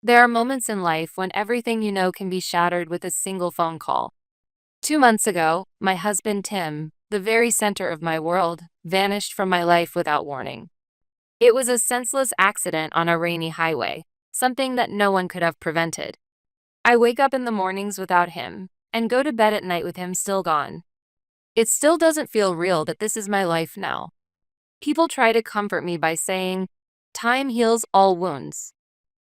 There are moments in life when everything you know can be shattered with a single phone call. 2 months ago, my husband Tim, the very center of my world, vanished from my life without warning. It was a senseless accident on a rainy highway, something that no one could have prevented. I wake up in the mornings without him, and go to bed at night with him still gone. It still doesn't feel real that this is my life now. People try to comfort me by saying, time heals all wounds.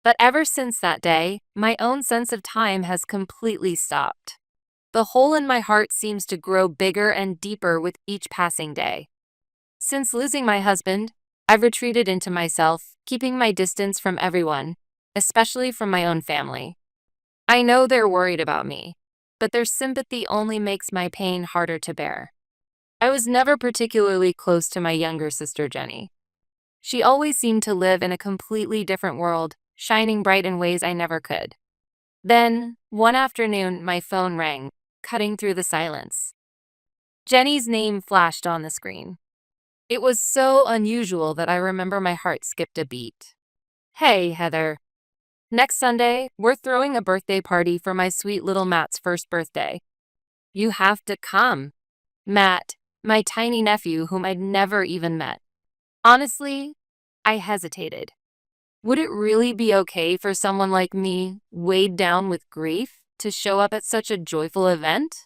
But ever since that day, my own sense of time has completely stopped. The hole in my heart seems to grow bigger and deeper with each passing day. Since losing my husband, I've retreated into myself, keeping my distance from everyone, especially from my own family. I know they're worried about me, but their sympathy only makes my pain harder to bear. I was never particularly close to my younger sister Jenny. She always seemed to live in a completely different world, shining bright in ways I never could. Then, one afternoon, my phone rang, cutting through the silence. Jenny's name flashed on the screen. It was so unusual that I remember my heart skipped a beat. Hey, Heather. Next Sunday, we're throwing a birthday party for my sweet little Matt's first birthday. You have to come. Matt, my tiny nephew whom I'd never even met. Honestly, I hesitated. Would it really be okay for someone like me, weighed down with grief, to show up at such a joyful event?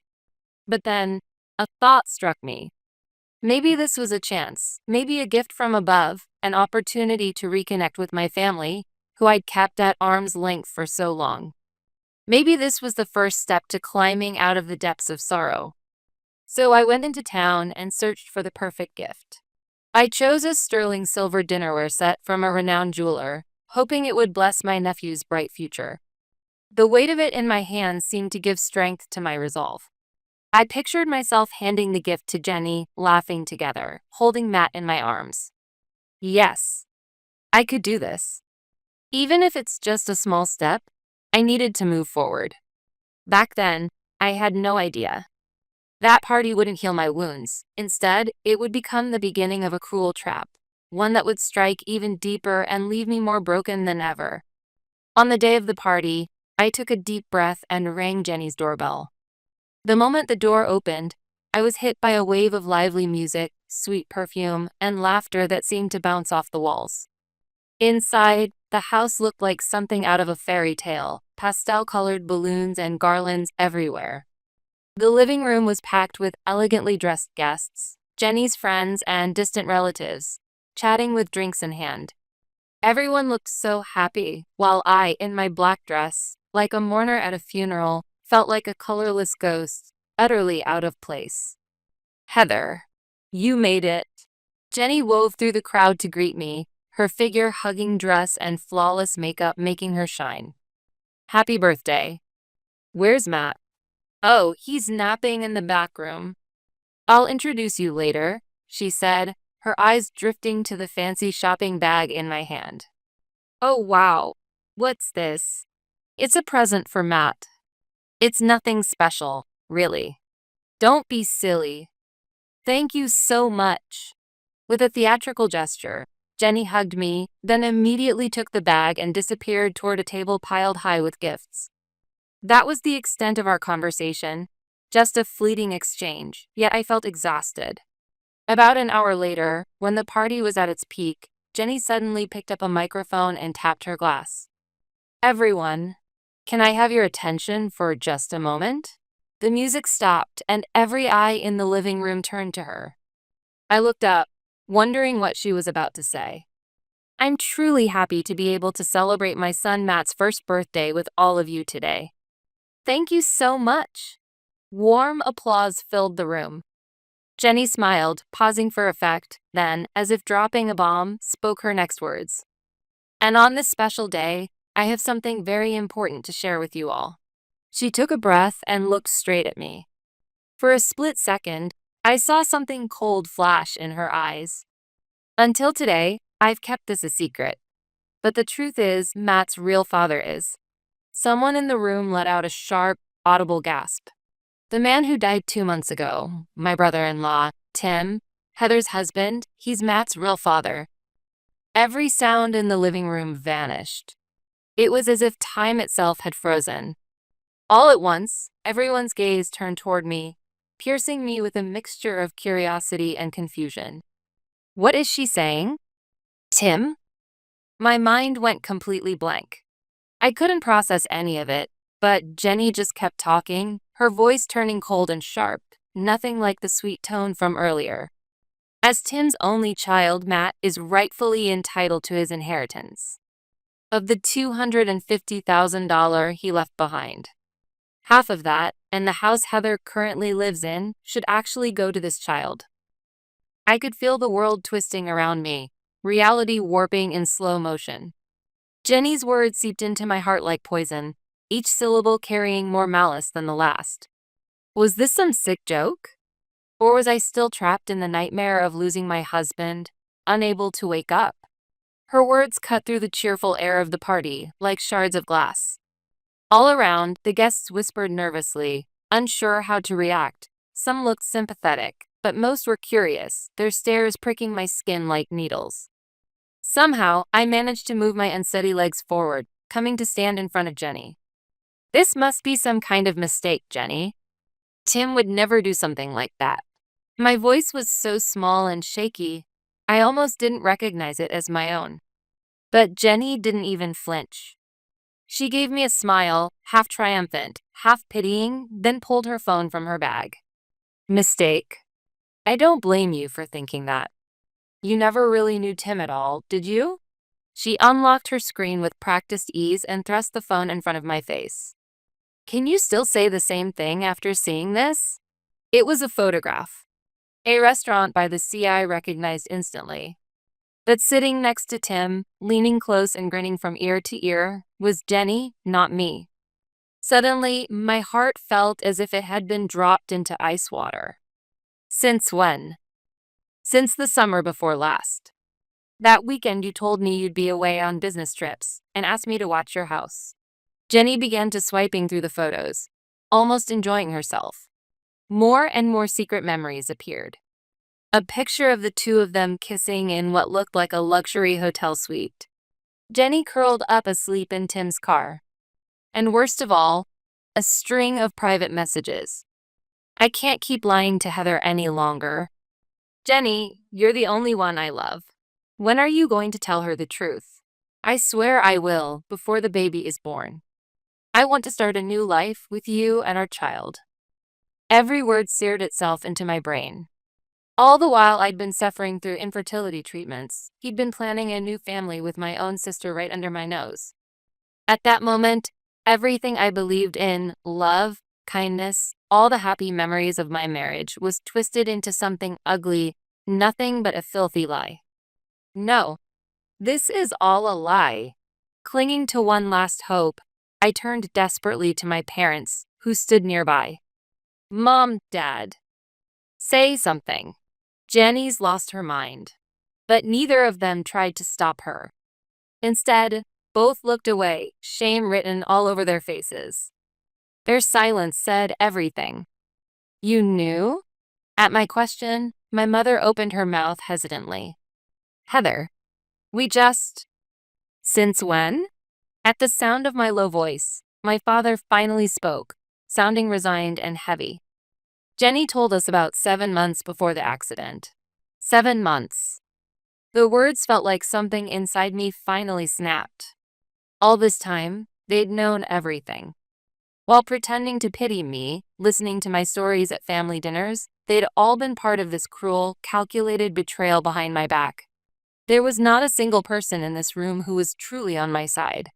But then, a thought struck me. Maybe this was a chance, maybe a gift from above, an opportunity to reconnect with my family, who I'd kept at arm's length for so long. Maybe this was the first step to climbing out of the depths of sorrow. So I went into town and searched for the perfect gift. I chose a sterling silver dinnerware set from a renowned jeweler, hoping it would bless my nephew's bright future. The weight of it in my hands seemed to give strength to my resolve. I pictured myself handing the gift to Jenny, laughing together, holding Matt in my arms. Yes, I could do this. Even if it's just a small step, I needed to move forward. Back then, I had no idea. That party wouldn't heal my wounds. Instead, it would become the beginning of a cruel trap, one that would strike even deeper and leave me more broken than ever. On the day of the party, I took a deep breath and rang Jenny's doorbell. The moment the door opened, I was hit by a wave of lively music, sweet perfume, and laughter that seemed to bounce off the walls. Inside, the house looked like something out of a fairy tale, pastel-colored balloons and garlands everywhere. The living room was packed with elegantly dressed guests, Jenny's friends and distant relatives, chatting with drinks in hand. Everyone looked so happy, while I, in my black dress, like a mourner at a funeral, felt like a colorless ghost, utterly out of place. Heather, you made it. Jenny wove through the crowd to greet me, her figure-hugging dress and flawless makeup making her shine. Happy birthday. Where's Matt? Oh, he's napping in the back room. I'll introduce you later, she said, her eyes drifting to the fancy shopping bag in my hand. Oh wow, what's this? It's a present for Matt. It's nothing special, really. Don't be silly. Thank you so much. With a theatrical gesture, Jenny hugged me, then immediately took the bag and disappeared toward a table piled high with gifts. That was the extent of our conversation, just a fleeting exchange, yet I felt exhausted. About an hour later, when the party was at its peak, Jenny suddenly picked up a microphone and tapped her glass. Everyone, can I have your attention for just a moment? The music stopped, and every eye in the living room turned to her. I looked up, wondering what she was about to say. I'm truly happy to be able to celebrate my son Matt's first birthday with all of you today. Thank you so much. Warm applause filled the room. Jenny smiled, pausing for effect, then, as if dropping a bomb, spoke her next words. And on this special day, I have something very important to share with you all. She took a breath and looked straight at me. For a split second, I saw something cold flash in her eyes. Until today, I've kept this a secret. But the truth is, Matt's real father is. Someone in the room let out a sharp, audible gasp. The man who died 2 months ago, my brother-in-law, Tim, Heather's husband, he's Matt's real father. Every sound in the living room vanished. It was as if time itself had frozen. All at once, everyone's gaze turned toward me, piercing me with a mixture of curiosity and confusion. What is she saying? Tim? My mind went completely blank. I couldn't process any of it, but Jenny just kept talking, her voice turning cold and sharp, nothing like the sweet tone from earlier. As Tim's only child, Matt is rightfully entitled to his inheritance. Of the $250,000 he left behind. Half of that, and the house Heather currently lives in, should actually go to this child. I could feel the world twisting around me, reality warping in slow motion. Jenny's words seeped into my heart like poison, each syllable carrying more malice than the last. Was this some sick joke? Or was I still trapped in the nightmare of losing my husband, unable to wake up? Her words cut through the cheerful air of the party, like shards of glass. All around, the guests whispered nervously, unsure how to react. Some looked sympathetic, but most were curious, their stares pricking my skin like needles. Somehow, I managed to move my unsteady legs forward, coming to stand in front of Jenny. This must be some kind of mistake, Jenny. Tim would never do something like that. My voice was so small and shaky, I almost didn't recognize it as my own. But Jenny didn't even flinch. She gave me a smile, half triumphant, half pitying, then pulled her phone from her bag. Mistake. I don't blame you for thinking that. You never really knew Tim at all, did you? She unlocked her screen with practiced ease and thrust the phone in front of my face. Can you still say the same thing after seeing this? It was a photograph. A restaurant by the sea I recognized instantly. But sitting next to Tim, leaning close and grinning from ear to ear, was Jenny, not me. Suddenly, my heart felt as if it had been dropped into ice water. Since when? Since the summer before last. That weekend you told me you'd be away on business trips and asked me to watch your house. Jenny began to swiping through the photos, almost enjoying herself. More and more secret memories appeared. A picture of the two of them kissing in what looked like a luxury hotel suite. Jenny curled up asleep in Tim's car. And worst of all, a string of private messages. I can't keep lying to Heather any longer. Jenny, you're the only one I love. When are you going to tell her the truth? I swear I will, before the baby is born. I want to start a new life with you and our child. Every word seared itself into my brain. All the while I'd been suffering through infertility treatments, he'd been planning a new family with my own sister right under my nose. At that moment, everything I believed in, love, kindness, all the happy memories of my marriage, was twisted into something ugly, nothing but a filthy lie. No, this is all a lie. Clinging to one last hope, I turned desperately to my parents, who stood nearby. Mom, Dad. Say something. Jenny's lost her mind. But neither of them tried to stop her. Instead, both looked away, shame written all over their faces. Their silence said everything. You knew? At my question, my mother opened her mouth hesitantly. Heather, we just... Since when? At the sound of my low voice, my father finally spoke, sounding resigned and heavy. Jenny told us about 7 months before the accident. 7 months. The words felt like something inside me finally snapped. All this time, they'd known everything. While pretending to pity me, listening to my stories at family dinners, they'd all been part of this cruel, calculated betrayal behind my back. There was not a single person in this room who was truly on my side.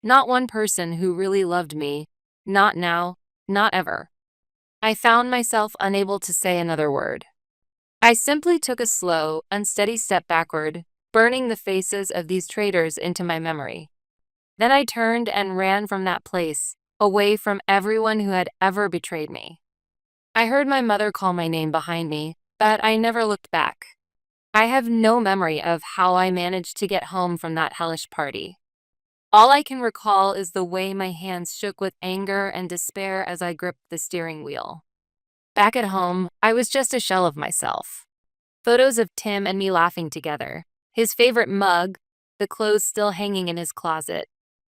Not one person who really loved me. Not now, not ever. I found myself unable to say another word. I simply took a slow, unsteady step backward, burning the faces of these traitors into my memory. Then I turned and ran from that place, away from everyone who had ever betrayed me. I heard my mother call my name behind me, but I never looked back. I have no memory of how I managed to get home from that hellish party. All I can recall is the way my hands shook with anger and despair as I gripped the steering wheel. Back at home, I was just a shell of myself. Photos of Tim and me laughing together, his favorite mug, the clothes still hanging in his closet.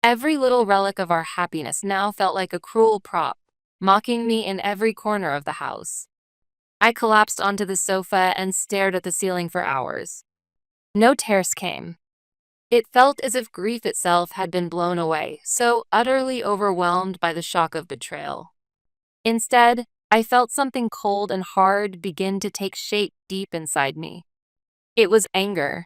Every little relic of our happiness now felt like a cruel prop, mocking me in every corner of the house. I collapsed onto the sofa and stared at the ceiling for hours. No tears came. It felt as if grief itself had been blown away, so utterly overwhelmed by the shock of betrayal. Instead, I felt something cold and hard begin to take shape deep inside me. It was anger.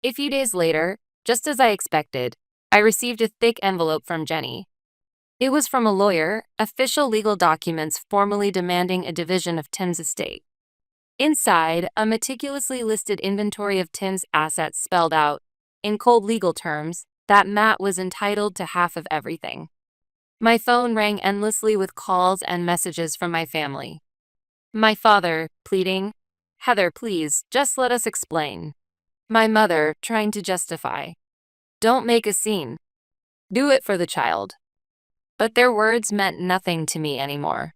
A few days later, just as I expected, I received a thick envelope from Jenny. It was from a lawyer, official legal documents formally demanding a division of Tim's estate. Inside, a meticulously listed inventory of Tim's assets spelled out, in cold legal terms, that Matt was entitled to half of everything. My phone rang endlessly with calls and messages from my family. My father, pleading, "Heather, please, just let us explain." My mother, trying to justify, "Don't make a scene. Do it for the child." But their words meant nothing to me anymore.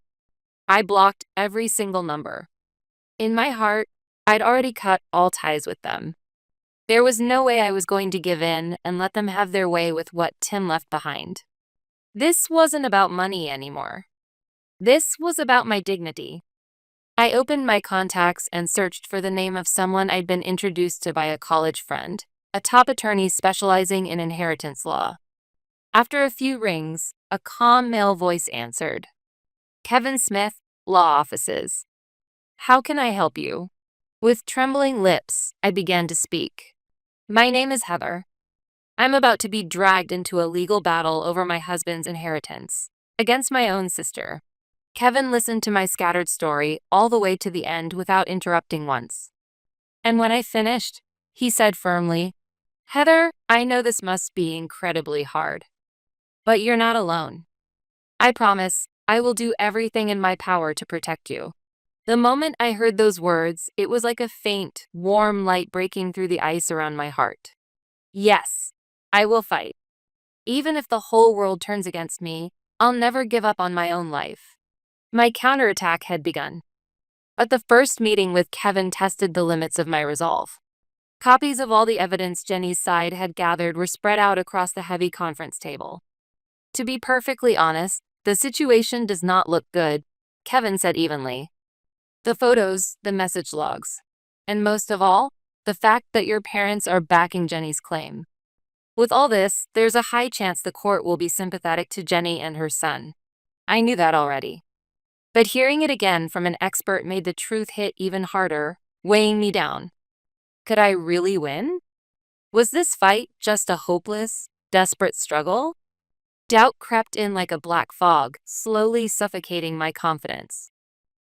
I blocked every single number. In my heart, I'd already cut all ties with them. There was no way I was going to give in and let them have their way with what Tim left behind. This wasn't about money anymore. This was about my dignity. I opened my contacts and searched for the name of someone I'd been introduced to by a college friend, a top attorney specializing in inheritance law. After a few rings, a calm male voice answered. "Kevin Smith, Law Offices. How can I help you?" With trembling lips, I began to speak. "My name is Heather. I'm about to be dragged into a legal battle over my husband's inheritance, against my own sister." Kevin listened to my scattered story all the way to the end without interrupting once. And when I finished, he said firmly, "Heather, I know this must be incredibly hard. But you're not alone. I promise I will do everything in my power to protect you." The moment I heard those words, it was like a faint, warm light breaking through the ice around my heart. Yes, I will fight. Even if the whole world turns against me, I'll never give up on my own life. My counterattack had begun. But the first meeting with Kevin tested the limits of my resolve. Copies of all the evidence Jenny's side had gathered were spread out across the heavy conference table. "To be perfectly honest, the situation does not look good," Kevin said evenly. "The photos, the message logs, and most of all, the fact that your parents are backing Jenny's claim. With all this, there's a high chance the court will be sympathetic to Jenny and her son. I knew that already. But hearing it again from an expert made the truth hit even harder, weighing me down. Could I really win? Was this fight just a hopeless, desperate struggle? Doubt crept in like a black fog, slowly suffocating my confidence.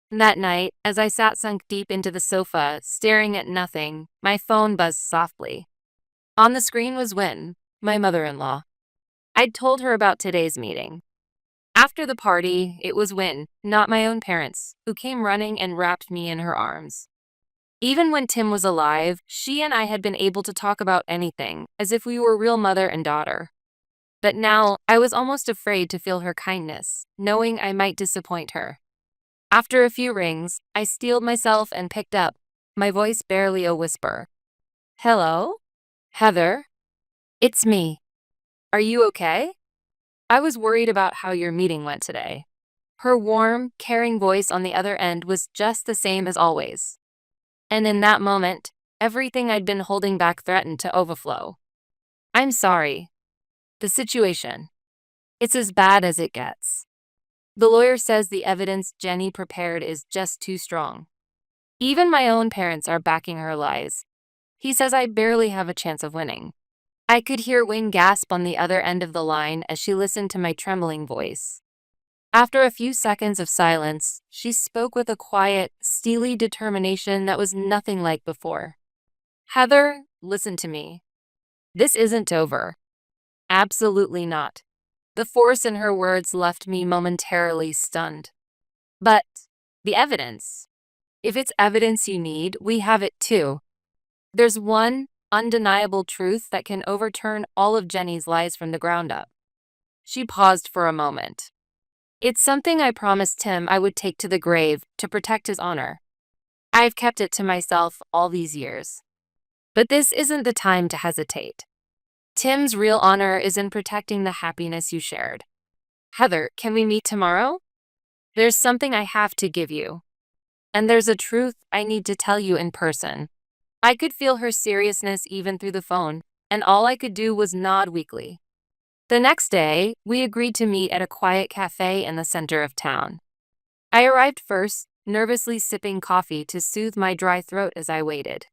That night, as I sat sunk deep into the sofa, staring at nothing, my phone buzzed softly. On the screen was Wynne, my mother-in-law. I'd told her about today's meeting. After the party, it was Wynne, not my own parents, who came running and wrapped me in her arms. Even when Tim was alive, she and I had been able to talk about anything, as if we were real mother and daughter. But now, I was almost afraid to feel her kindness, knowing I might disappoint her. After a few rings, I steeled myself and picked up, my voice barely a whisper. "Hello? Heather? It's me. Are you okay? I was worried about how your meeting went today." Her warm, caring voice on the other end was just the same as always. And in that moment, everything I'd been holding back threatened to overflow. "I'm sorry. The situation. It's as bad as it gets. The lawyer says the evidence Jenny prepared is just too strong. Even my own parents are backing her lies. He says I barely have a chance of winning." I could hear Wynne gasp on the other end of the line as she listened to my trembling voice. After a few seconds of silence, she spoke with a quiet, steely determination that was nothing like before. "Heather, listen to me. This isn't over. Absolutely not." The force in her words left me momentarily stunned. "But the evidence. If it's evidence you need, we have it too. There's one undeniable truth that can overturn all of Jenny's lies from the ground up." She paused for a moment. "It's something I promised Tim I would take to the grave to protect his honor. I've kept it to myself all these years. But this isn't the time to hesitate. Tim's real honor is in protecting the happiness you shared. Heather, can we meet tomorrow? There's something I have to give you. And there's a truth I need to tell you in person. I could feel her seriousness even through the phone, and all I could do was nod weakly. The next day, we agreed to meet at a quiet cafe in the center of town. I arrived first, nervously sipping coffee to soothe my dry throat as I waited.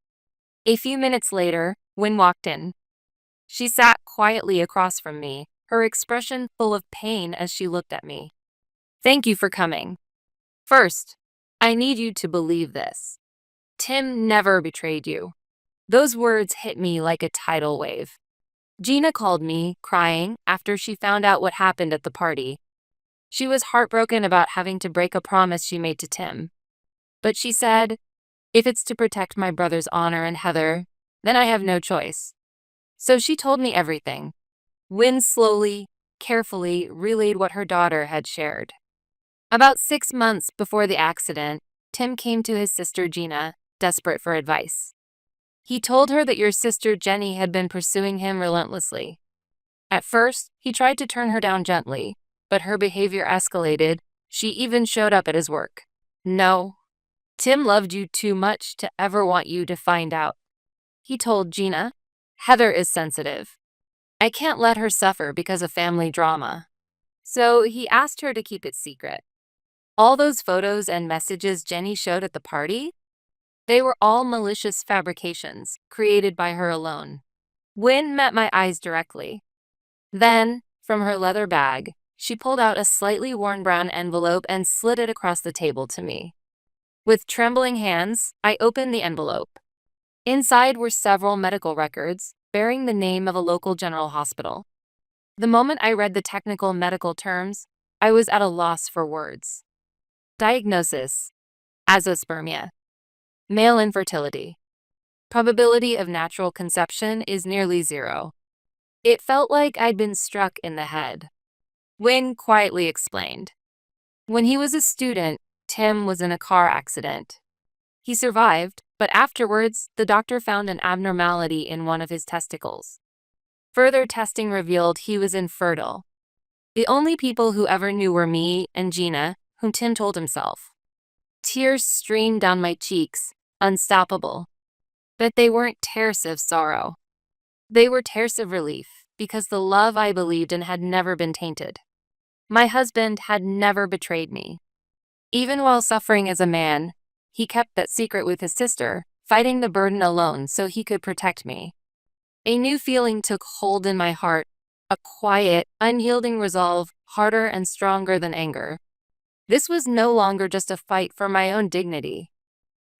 A few minutes later, Wynne walked in. She sat quietly across from me, her expression full of pain as she looked at me. Thank you for coming. First, I need you to believe this. Tim never betrayed you. Those words hit me like a tidal wave. Gina called me, crying, after she found out what happened at the party. She was heartbroken about having to break a promise she made to Tim. But she said, if it's to protect my brother's honor and Heather, then I have no choice. So she told me everything. Wynne slowly, carefully relayed what her daughter had shared. About 6 months before the accident, Tim came to his sister Gina, desperate for advice. He told her that your sister Jenny had been pursuing him relentlessly. At first, he tried to turn her down gently, but her behavior escalated. She even showed up at his work. No, Tim loved you too much to ever want you to find out. He told Gina, Heather is sensitive. I can't let her suffer because of family drama. So he asked her to keep it secret. All those photos and messages Jenny showed at the party? They were all malicious fabrications, created by her alone. Wynne met my eyes directly. Then, from her leather bag, she pulled out a slightly worn brown envelope and slid it across the table to me. With trembling hands, I opened the envelope. Inside were several medical records, bearing the name of a local general hospital. The moment I read the technical medical terms, I was at a loss for words. Diagnosis: azoospermia. Male infertility. Probability of natural conception is nearly 0. It felt like I'd been struck in the head. Wynne quietly explained. When he was a student, Tim was in a car accident. He survived, but afterwards, the doctor found an abnormality in one of his testicles. Further testing revealed he was infertile. The only people who ever knew were me and Gina, whom Tim told himself. Tears streamed down my cheeks, unstoppable. But they weren't tears of sorrow. They were tears of relief, because the love I believed in had never been tainted. My husband had never betrayed me. Even while suffering as a man, he kept that secret with his sister, fighting the burden alone so he could protect me. A new feeling took hold in my heart, a quiet, unyielding resolve, harder and stronger than anger. This was no longer just a fight for my own dignity.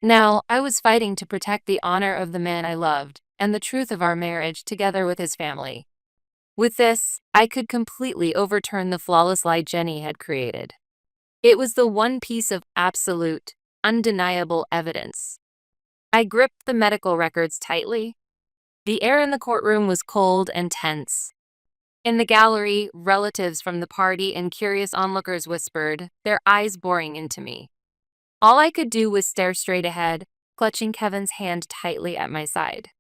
Now, I was fighting to protect the honor of the man I loved, and the truth of our marriage together with his family. With this, I could completely overturn the flawless lie Jenny had created. It was the one piece of absolute, undeniable evidence. I gripped the medical records tightly. The air in the courtroom was cold and tense. In the gallery, relatives from the party and curious onlookers whispered, their eyes boring into me. All I could do was stare straight ahead, clutching Kevin's hand tightly at my side.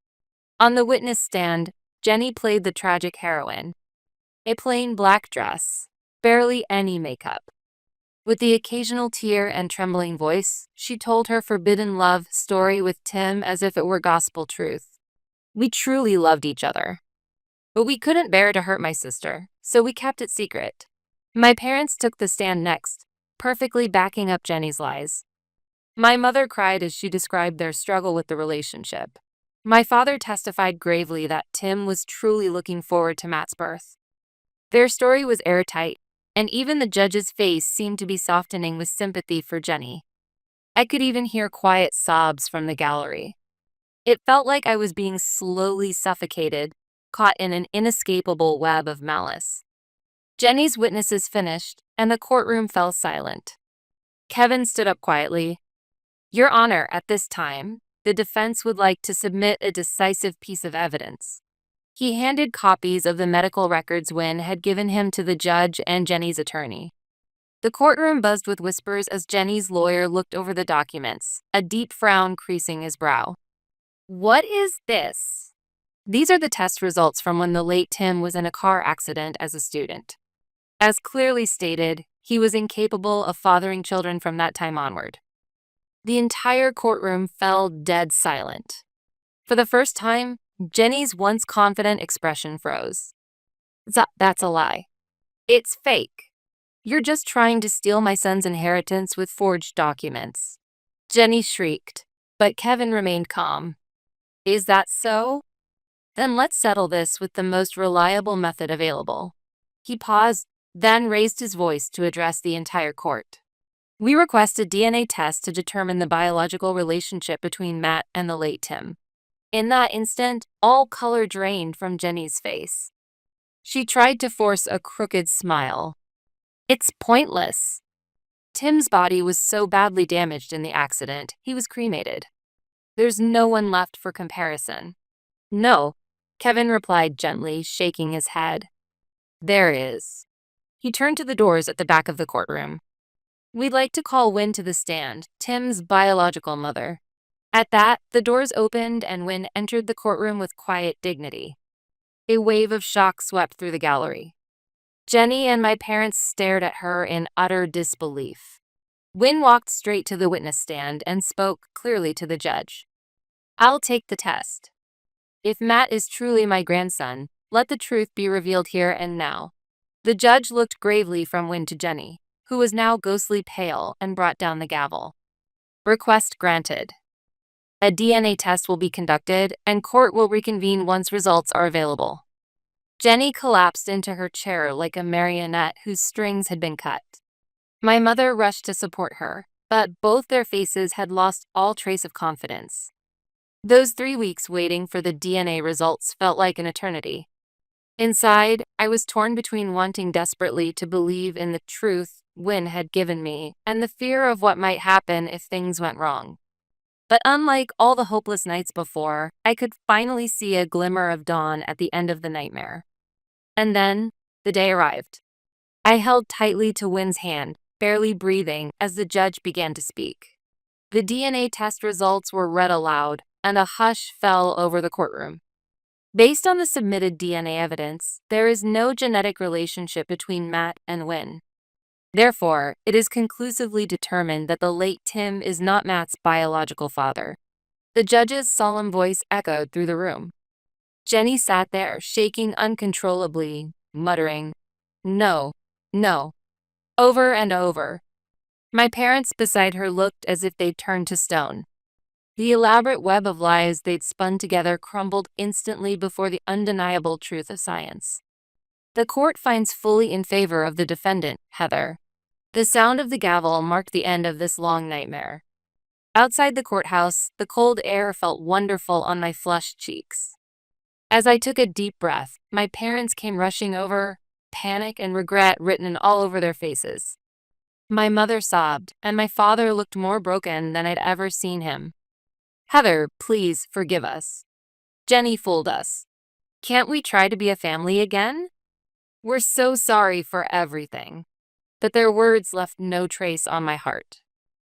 On the witness stand, Jenny played the tragic heroine. A plain black dress, barely any makeup. With the occasional tear and trembling voice, she told her forbidden love story with Tim as if it were gospel truth. We truly loved each other. But we couldn't bear to hurt my sister, so we kept it secret. My parents took the stand next, perfectly backing up Jenny's lies. My mother cried as she described their struggle with the relationship. My father testified gravely that Tim was truly looking forward to Matt's birth. Their story was airtight, and even the judge's face seemed to be softening with sympathy for Jenny. I could even hear quiet sobs from the gallery. It felt like I was being slowly suffocated, caught in an inescapable web of malice. Jenny's witnesses finished, and the courtroom fell silent. Kevin stood up quietly. Your Honor, at this time, the defense would like to submit a decisive piece of evidence. He handed copies of the medical records Wynne had given him to the judge and Jenny's attorney. The courtroom buzzed with whispers as Jenny's lawyer looked over the documents, a deep frown creasing his brow. What is this? These are the test results from when the late Tim was in a car accident as a student. As clearly stated, he was incapable of fathering children from that time onward. The entire courtroom fell dead silent. For the first time, Jenny's once confident expression froze. That's a lie. It's fake. You're just trying to steal my son's inheritance with forged documents. Jenny shrieked, but Kevin remained calm. Is that so? Then let's settle this with the most reliable method available. He paused, then raised his voice to address the entire court. We request a DNA test to determine the biological relationship between Matt and the late Tim. In that instant, all color drained from Jenny's face. She tried to force a crooked smile. It's pointless. Tim's body was so badly damaged in the accident, he was cremated. There's no one left for comparison. No, Kevin replied gently, shaking his head. There is. He turned to the doors at the back of the courtroom. We'd like to call Wynn to the stand, Tim's biological mother. At that, the doors opened and Wynn entered the courtroom with quiet dignity. A wave of shock swept through the gallery. Jenny and my parents stared at her in utter disbelief. Wynn walked straight to the witness stand and spoke clearly to the judge. I'll take the test. If Matt is truly my grandson, let the truth be revealed here and now. The judge looked gravely from Wynn to Jenny, who was now ghostly pale, and brought down the gavel. Request granted. A DNA test will be conducted, and court will reconvene once results are available. Jenny collapsed into her chair like a marionette whose strings had been cut. My mother rushed to support her, but both their faces had lost all trace of confidence. Those 3 weeks waiting for the DNA results felt like an eternity. Inside, I was torn between wanting desperately to believe in the truth Wynn had given me and the fear of what might happen if things went wrong. But unlike all the hopeless nights before, I could finally see a glimmer of dawn at the end of the nightmare. And then, the day arrived. I held tightly to Wynn's hand, barely breathing, as the judge began to speak. The DNA test results were read aloud, and a hush fell over the courtroom. Based on the submitted DNA evidence, there is no genetic relationship between Matt and Wynn. Therefore, it is conclusively determined that the late Tim is not Matt's biological father. The judge's solemn voice echoed through the room. Jenny sat there, shaking uncontrollably, muttering, "No, no," over and over. My parents beside her looked as if they'd turned to stone. The elaborate web of lies they'd spun together crumbled instantly before the undeniable truth of science. The court finds fully in favor of the defendant, Heather. The sound of the gavel marked the end of this long nightmare. Outside the courthouse, the cold air felt wonderful on my flushed cheeks. As I took a deep breath, my parents came rushing over, panic and regret written all over their faces. My mother sobbed, and my father looked more broken than I'd ever seen him. Heather, please forgive us. Jenny fooled us. Can't we try to be a family again? We're so sorry for everything. But their words left no trace on my heart.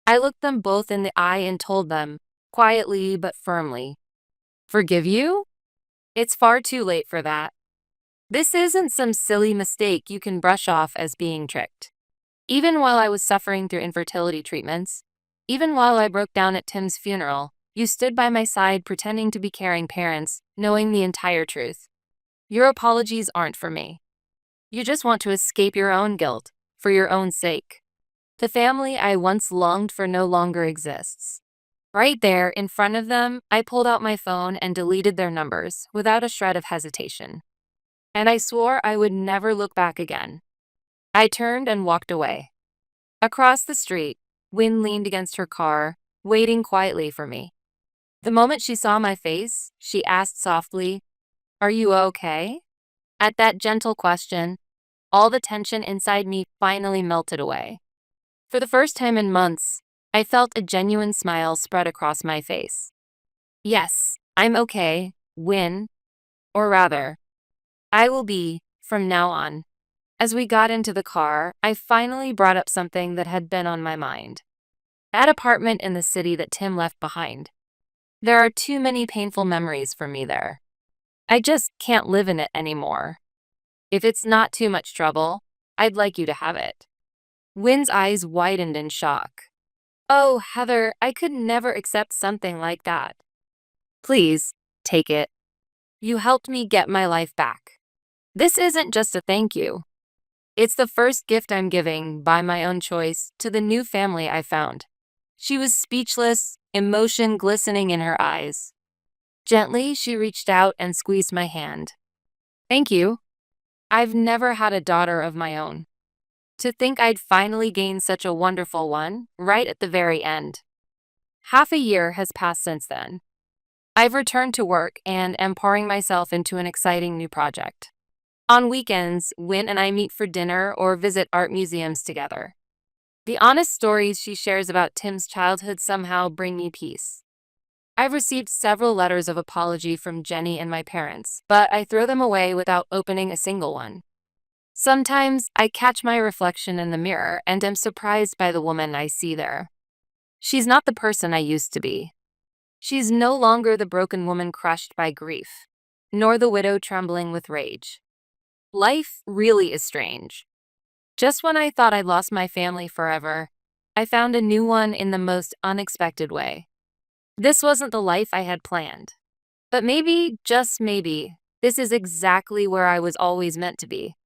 I looked them both in the eye and told them, quietly but firmly, forgive you? It's far too late for that. This isn't some silly mistake you can brush off as being tricked. Even while I was suffering through infertility treatments, even while I broke down at Tim's funeral, you stood by my side pretending to be caring parents, knowing the entire truth. Your apologies aren't for me. You just want to escape your own guilt, for your own sake. The family I once longed for no longer exists. Right there, in front of them, I pulled out my phone and deleted their numbers, without a shred of hesitation. And I swore I would never look back again. I turned and walked away. Across the street, Wynn leaned against her car, waiting quietly for me. The moment she saw my face, she asked softly, "Are you okay?" At that gentle question, all the tension inside me finally melted away. For the first time in months, I felt a genuine smile spread across my face. Yes, I'm okay, Wynn. Or rather, I will be, from now on. As we got into the car, I finally brought up something that had been on my mind. That apartment in the city that Tim left behind. There are too many painful memories for me there. I just can't live in it anymore. If it's not too much trouble, I'd like you to have it. Wynn's eyes widened in shock. Oh, Heather, I could never accept something like that. Please, take it. You helped me get my life back. This isn't just a thank you. It's the first gift I'm giving, by my own choice, to the new family I found. She was speechless, emotion glistening in her eyes. Gently, she reached out and squeezed my hand. Thank you. I've never had a daughter of my own. To think I'd finally gained such a wonderful one, right at the very end. Half a year has passed since then. I've returned to work and am pouring myself into an exciting new project. On weekends, Wynn and I meet for dinner or visit art museums together. The honest stories she shares about Tim's childhood somehow bring me peace. I've received several letters of apology from Jenny and my parents, but I throw them away without opening a single one. Sometimes I catch my reflection in the mirror and am surprised by the woman I see there. She's not the person I used to be. She's no longer the broken woman crushed by grief, nor the widow trembling with rage. Life really is strange. Just when I thought I'd lost my family forever, I found a new one in the most unexpected way. This wasn't the life I had planned. But maybe, just maybe, this is exactly where I was always meant to be.